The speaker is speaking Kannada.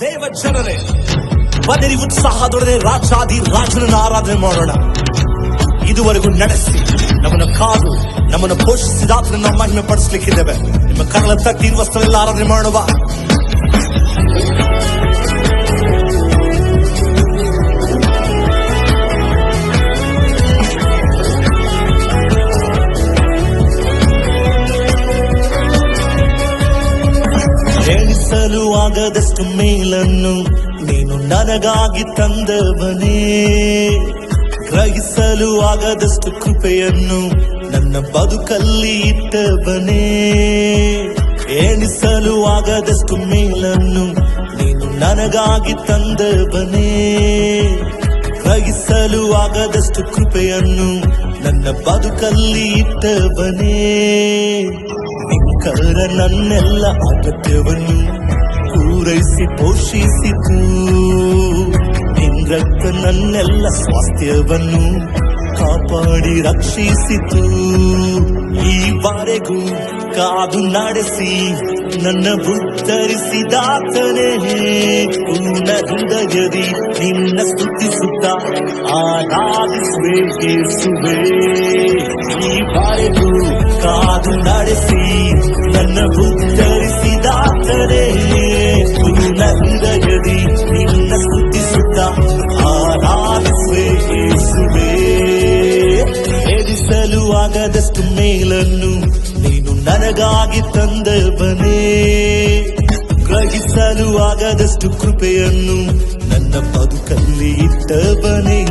ದೇವ ಜನರೇ, ಬನ್ನಿರಿ ಉತ್ಸಾಹದೊಡನೆ ರಾಜಾದಿ ರಾಜನನ್ನು ಆರಾಧನೆ ಮಾಡೋಣ. ಇದುವರೆಗೂ ನಡೆಸಿ ನಮ್ಮನ್ನು ಕಾದು ನಮ್ಮನ್ನು ಪೋಷಿಸಿದಾತನ ನಾವು ಮಹಿಮೆ ಪಡಿಸ್ಲಿಕ್ಕಿದ್ದೇವೆ. ನಿಮ್ಮ ಕರಳ ತಟ್ಟಿ ಇರುವ ಸ್ಥಳದಲ್ಲಿ ಆರಾಧನೆ ಮಾಡುವ. ಎಣಿಸಲು ಆಗದಷ್ಟು ಮೇಲನ್ನು ನೀನು ನನಗಾಗಿ ತಂದವನೇ, ಗ್ರಹಿಸಲು ಆಗದಷ್ಟು ಕೃಪೆಯನ್ನು ನನ್ನ ಬದುಕಲ್ಲಿ ಇಟ್ಟವನೇ. ಎಣಿಸಲು ಆಗದಷ್ಟು ಮೇಲನ್ನು ನೀನು ನನಗಾಗಿ ತಂದವನೇ, ಗ್ರಹಿಸಲು ಆಗದಷ್ಟು ಕೃಪೆಯನ್ನು ನನ್ನ ಬದುಕಲ್ಲಿ ಇಟ್ಟವನೇ. ನಿಕ್ಕರ ನನ್ನೆಲ್ಲ ಅಗತ್ಯವನ್ನು ಪೂರೈಸಿ ಪೋಷಿಸಿತು, ನಿನ್ ರಕ್ತ ನನ್ನೆಲ್ಲ ಸ್ವಾಸ್ಥ್ಯವನ್ನು ಕಾಪಾಡಿ ರಕ್ಷಿಸಿತು. ಈವರೆಗೂ ಕಾದು ನಡೆಸಿ ನನ್ನ ಉದ್ಧರಿಸಿದಾತನೇ, ಪೂರ್ಣ ಹೃದಯದಿ ನಿನ್ನ ಸ್ತುತಿಸುತ್ತ ಆರಾಧಿಸುವೆ ಯೇಸುವೇ. ಈವರೆಗೂ ಕಾದು ನಡೆಸಿ ನನ್ನ ಉದ್ಧರಿಸಿದಾತನೇ, ಪೂರ್ಣ ಹೃದಯದಿ ನಿನ್ನ ಸ್ತುತಿಸುತ್ತ ಆರಾಧಿಸುವೆ ಯೇಸುವೇ. ಎಣಿಸಲು ಆಗದಷ್ಟು ಮೇಲನ್ನು ನೀನು ನನಗಾಗಿ ತಂದವನೇ, ಗ್ರಹಿಸಲು ಆಗದಷ್ಟು ಕೃಪೆಯನ್ನು ನನ್ನ ಬದುಕಲ್ಲಿ ಇಟ್ಟವನೇ.